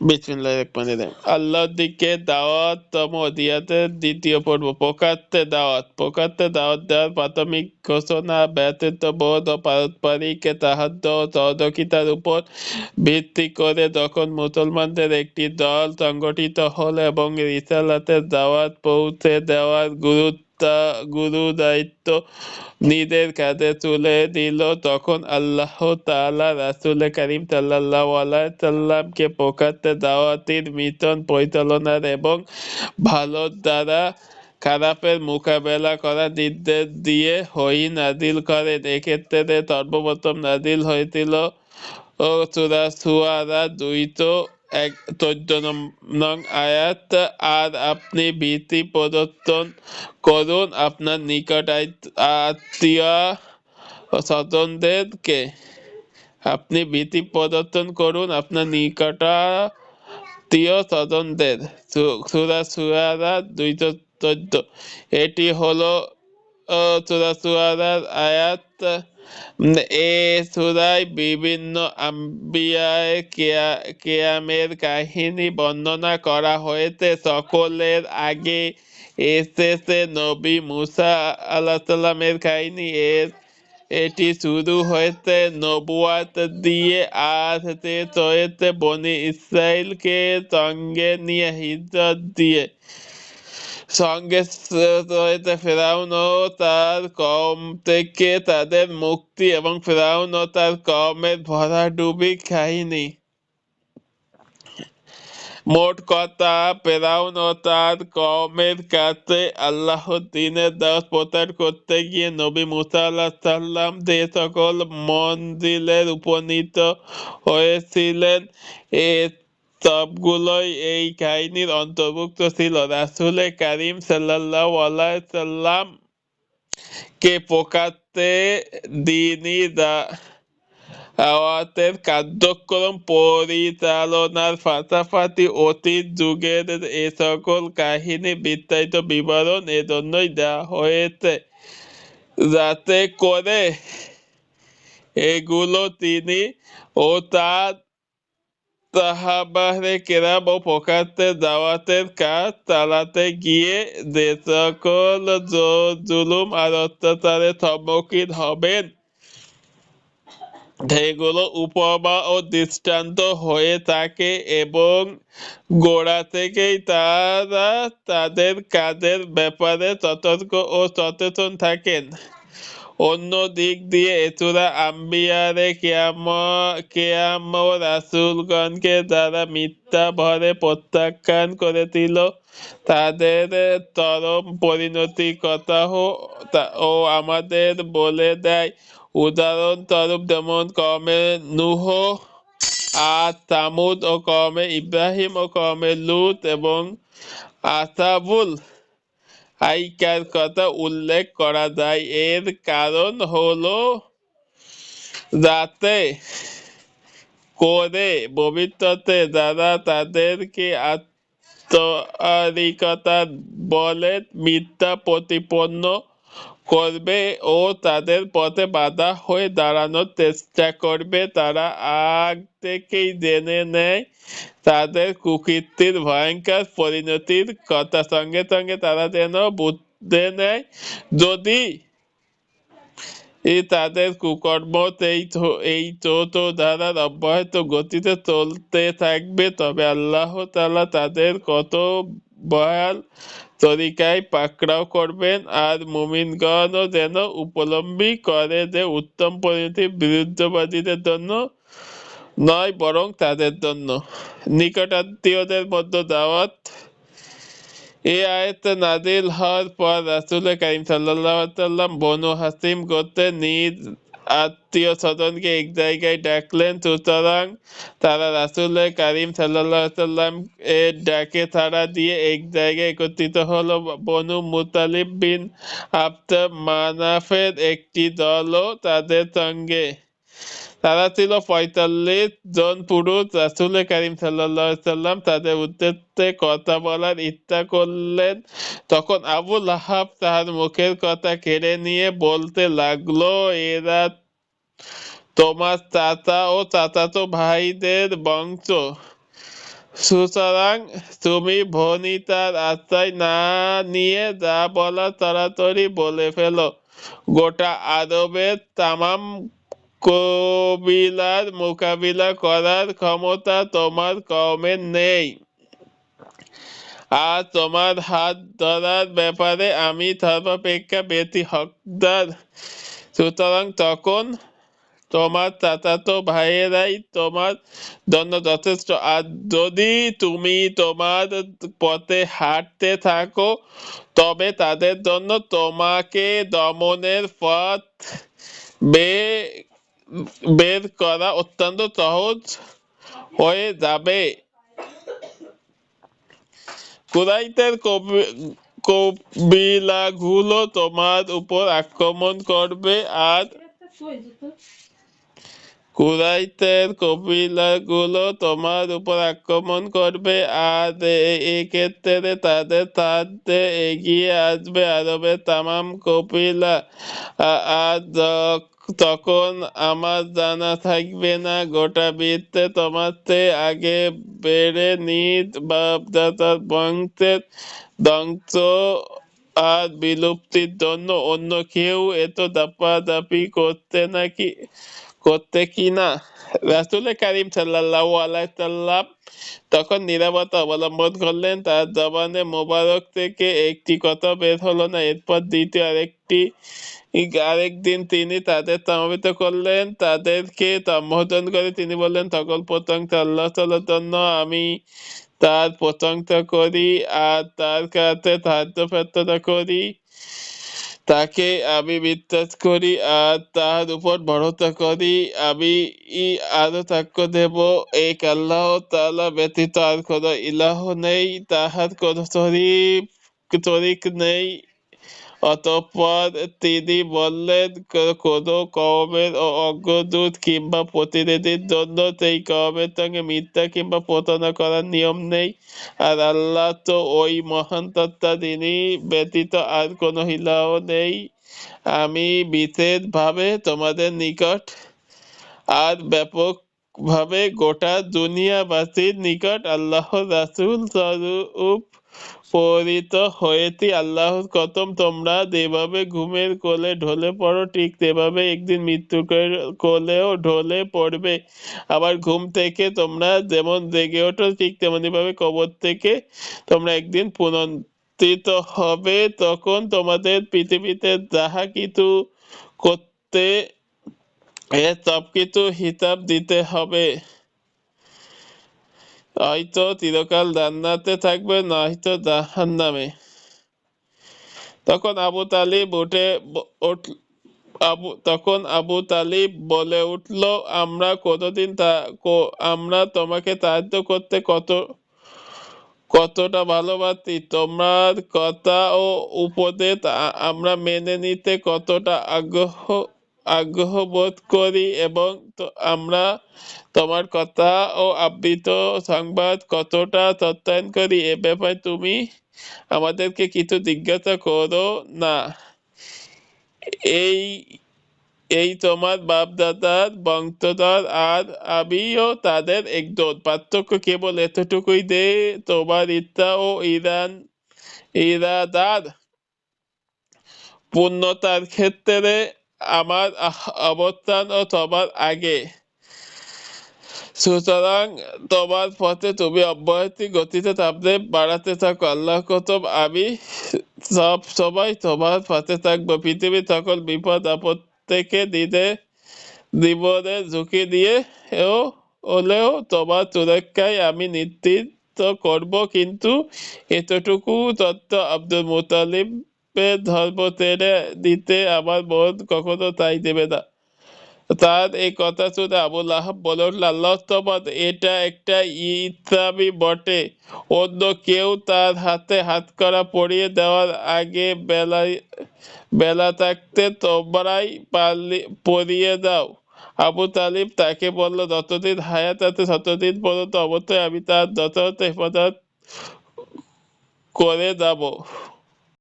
বিসমিল্লাহির রহমানির রহিম। আল্লাহর দিকে দাওয়াত মদিয়াতের দ্বিতীয় পর্ব। প্রকাশ্যে দাওয়াত দেওয়ার প্রাথমিক ঘোষণা ব্যতীতবোধ ও পারস্পরিক সাহায্য ও সহযোগিতার উপর ভিত্তি করে যখন মুসলমানদের একটি দল সংগঠিত হল এবং রিসালাতের দাওয়াত পৌঁছে দেওয়ার গুরু দায়িত্ব নিজের কাঁধে তুলে দিল, তখন আল্লাহ তাআলা রাসূল কারীম সাল্লাল্লাহু আলাইহি সাল্লামকে প্রকাশ্যে দাওয়াতের মিশন পরিচালনার এবং ভালোর দ্বারা খারাপের মোকাবেলা করার নির্দেশ দিয়ে ওহী নাযিল করেন। এক্ষেত্রে সর্বপ্রথম নাযিল হয়েছিল সূরা শুআরা 214 নং আয়াত। আর আপনি ভীতি প্রদর্শন করুন আপনার নিকট আত্মীয় স্বজনদেরকে। আপনি ভীতি প্রদর্শন করুন আপনার নিকটাত্মীয় স্বজনদের। সূরা শুআরা 214। এটি হলো সূরা শুআরার আয়াত। এ সূরায় বিভিন্ন আম্বিয়ায়ে কিরামের কাহিনী বর্ণনা করা হয়েছে। সকলের আগে এসেছে নবী মুসা আলাইহিস সালামের কাহিনী। এটি শুরু হয়েছে নবুয়াত দিয়ে আর শেষ হয়েছে বনি ইসরাইলকে সঙ্গে নিয়ে হিজরত দিয়ে। সঙ্গে রয়েছে ফেরাউন ও তার কওম থেকে তাদের মুক্তি এবং ফেরাউন ও তার কওমের ভরাডুবি কাহিনী। মোট কথা, ফেরাউন ও তার কওমের কাছে আল্লাহর দ্বীনের দাওয়াত প্রচার করতে গিয়ে নবী মুসা আলাইহিস সালাম যে সকল মনজিলে উপনীত হয়েছিলেন এ সবগুলোই এই কাহিনীর অন্তর্ভুক্ত ছিল। রাসূল কারীম সাল্লাল্লাহু আলাইহি সাল্লাম কে প্রকাশ্যে দ্বীনী দাওয়াতের কার্যক্রম পরিচালনার পাশাপাশি অতীত যুগের এ সকল কাহিনী বিস্তারিত বিবরণ এজন্যই দেওয়া হয়েছে, যাতে করে এগুলো তিনি ও তার সাহাবায়ে কেরাম ও প্রকাশ্যে দাওয়াতের কাজ চালাতে গিয়ে যে সকল জুলুম আর অত্যাচারের সম্মুখীন হবেন সেগুলো উপমা ও দৃষ্টান্ত হয়ে থাকে এবং গোড়া থেকেই তারা তাদের কাজের ব্যাপারে সতর্ক ও সচেতন থাকেন। অন্য দিক দিয়ে সূরা আম্বিয়ায়ে কিরাম ও রাসূলগণকে যারা মিথ্যা ভরে প্রত্যাখ্যান করেছিল তাদের চরম পরিণতির কথাও আমাদের বলে দেয়। উদাহরণস্বরূপ যেমন কওমে নূহ, আদ, সামুদ ও কওমে ইব্রাহিম ও কওমে লূত এবং আসহাবুল আইকার কথা উল্লেখ করা যায়। এর কারণ হলো যাতে করে ভবিষ্যতে যারা তাদেরকে আন্তরিকতার বলে মিথ্যা প্রতিপন্ন করবে ও তাদের পথে বাধা হয়ে দাঁড়ানোর চেষ্টা করবে, তারা আগ থেকেই জেনে নেয় তাদের কুকীর্তির ভয়ঙ্কর পরিণতির কথা। সঙ্গে সঙ্গে তারা যেন বুঝে নেয় যদি তাদের কুকর্ম এই ধারার অব্যাহত গতিতে চলতে থাকবে তবে আল্লাহ তাআলা তাদের কত ভয়াল তরিকায় পাকড়াও করবেন। আর মুমিনগণও যেন উপলব্ধি করে যে উত্তম পরিণতি বিরুদ্ধবাদীদের জন্য নয় বরং তাদের জন্য। নিকটাত্মীয়দের মধ্যে দাওয়াত। এই আয়াত নাযিল হওয়ার পর রাসূল কারীম সাল্লাল্লাহু আলাইহি সাল্লাম বনু হাশিম গোত্রের নিজ আত্মীয় স্বজনকে এক জায়গায় ডাকলেন। সুতরাং তারা রাসূল কারীম সাল্লাল্লাহু আলাইহি সাল্লাম এর ডাকে সাড়া দিয়ে এক জায়গায় একত্রিত হলো। বনু মুতালিব বিন আব্দ মানাফের একটি দলও তাদের সঙ্গে। তারা ছিল ৪৫ জন পুরুষ। রাসূল কারীম সাল্লাল্লাহু আলাইহি সাল্লাম তাদের উদ্দেশ্যে কথা বলার ইচ্ছা করলেন, তখন আবু লাহাব তার মুখের কথা কেড়ে নিয়ে বলতে লাগলো, এরা তোমার চাচা ও চাচাতো ভাইদের বংশ। সুতরাং তুমি ভনিতার আশ্রয় না নিয়ে যা বলার তাড়াতাড়ি বলে ফেলো। গোটা আরবের তামাম কবিলার মোকাবিলা করার ক্ষমতা তোমার কওমের নেই, আর তোমার হাত ধরার ব্যাপারে আমি সর্বাপেক্ষা বেশি হকদার। সুতরাং তখন তোমার চাচাতো ভাইয়েরাই তোমার জন্য যথেষ্ট, আর যদি তুমি তোমার পথে হাঁটতে থাকো তবে তাদের জন্য তোমাকে দমনের পথ বের করা অত্যন্ত সহজ হয়ে যাবে। কুরাইশের কবিলাগুলো তোমার উপর আক্রমণ করবে, আর কুরাইশের কবিলাগুলো তোমার উপর আক্রমণ করবে, আর এক্ষেত্রে তাদের সাথে এগিয়ে আসবে আরবের তামাম কবিলা। আর তখন আমার জানা থাকবে না গোটা বিশ্বে তোমার চেয়ে আগে বেড়ে নিজ বাপদাদার বংশের ধ্বংস আর বিলুপ্তির জন্য অন্য কেউ এত দাপাদাপি করতে কিনা। রাসূল কারীম সাল্লাল্লাহু আলাইহি সাল্লাম তখন নীরবতা অবলম্বন করলেন। তার জবানে মোবারক থেকে একটি কথা বের হলো না। এরপর আরেকদিন তিনি তাদের সমবেত করলেন। তাদেরকে সম্বোধন করে তিনি বললেন, সকল প্রশংসা আল্লাহ তাআলার জন্য। আমি তার প্রশংসা করি আর তার কাছে সাহায্য প্রার্থনা করি। তাকে আমি বিশ্বাস করি আর তার উপর ভরসা করি। আমি আরো সাক্ষ্য দেব, এক আল্লাহ তাআলা ব্যতীত আর কোনো ইলাহ নেই, তাহার কোনো শরীক নেই। অতঃপর তিনি বললেন, কোন কওমের অগ্রদূত কিংবা প্রতিনিধির জন্য সেই কওমের সঙ্গে মিথ্যা কিংবা প্রতারণা করার নিয়ম নেই। আর আল্লাহ তো ওই মহান সত্তা, তিনি ব্যতীত আর কোনো ইলাহ নেই। আমি বিশেষভাবে তোমাদের নিকট আর ব্যাপকভাবে গোটা দুনিয়াবাসীর নিকট আল্লাহর রাসূল স্বরূপ প্রেরিত হয়েছি। আল্লাহর কসম, তোমরা যেভাবে ঘুমের কোলে ঢলে পড়ো ঠিক তেভাবে একদিন মৃত্যুর কোলেও ঢলে পড়বে। আবার ঘুম থেকে তোমরা যেমন জেগে ওঠো ঠিক তেমনি ভাবে কবর থেকে তোমরা একদিন পুনরুত্থিত হবে। তখন তোমাদের পৃথিবীতে যাহা কিছু করতে সবকিছু হিসাব দিতে হবে। হয়তো চিরকাল জান্নাতে থাকবে, নয়তো জাহান্নামে। তখন আবু তালিব বলে উঠল, আমরা তোমাকে সাহায্য করতে কতটা ভালোবাসি, তোমার কথা ও উপদেশ আমরা মেনে নিতে কতটা আগ্রহ বোধ করি, এবং আমরা তোমার কথা ও আবৃত সংবাদ কতটা সত্যায়ন করি, এ ব্যাপারে তুমি আমাদেরকে কিছু জিজ্ঞাসা করো না। এই তোমার বাপ দাদার বংশধর, আর আমিও তাদের একজন। পার্থক্য কেবল এতটুকুই যে তোমার ইচ্ছা ও ইরাদার পূর্ণতার ক্ষেত্রে আমার অবস্থান ও সবার আগে। সুতরাং তোমার পথে তুমি অব্যাহত গতিতে সামনে বাড়াতে থাকো। আল্লাহর কসম, আমি সব সময় তোমার পথে থাকবো। পৃথিবীর সকল বিপদ আপদ থেকে জীবনের ঝুঁকি দিয়ে হলেও তোমার সুরক্ষায় আমি নিশ্চিত করব। কিন্তু এতটুকু তথ্য, আব্দুল মুত্তালিবের ধর্ম ছেড়ে দিতে আমার মন কখনো তাই দেবে না। তার এই কথা শুনে আবু লাহাব বলে উঠল, আল্লাহর শপথ, এটা একটা ইসলামী বটে। অন্য কেউ তার হাতে হাতকড়া পরিয়ে দেওয়ার আগে বেলা থাকতে তোমরাই পরিয়ে দাও। আবু তালিব তাকে বলল, যতদিন হায়াত আছে ততদিন পর্যন্ত অবশ্যই আমি তার যথাযথ হেফাজত করে যাব।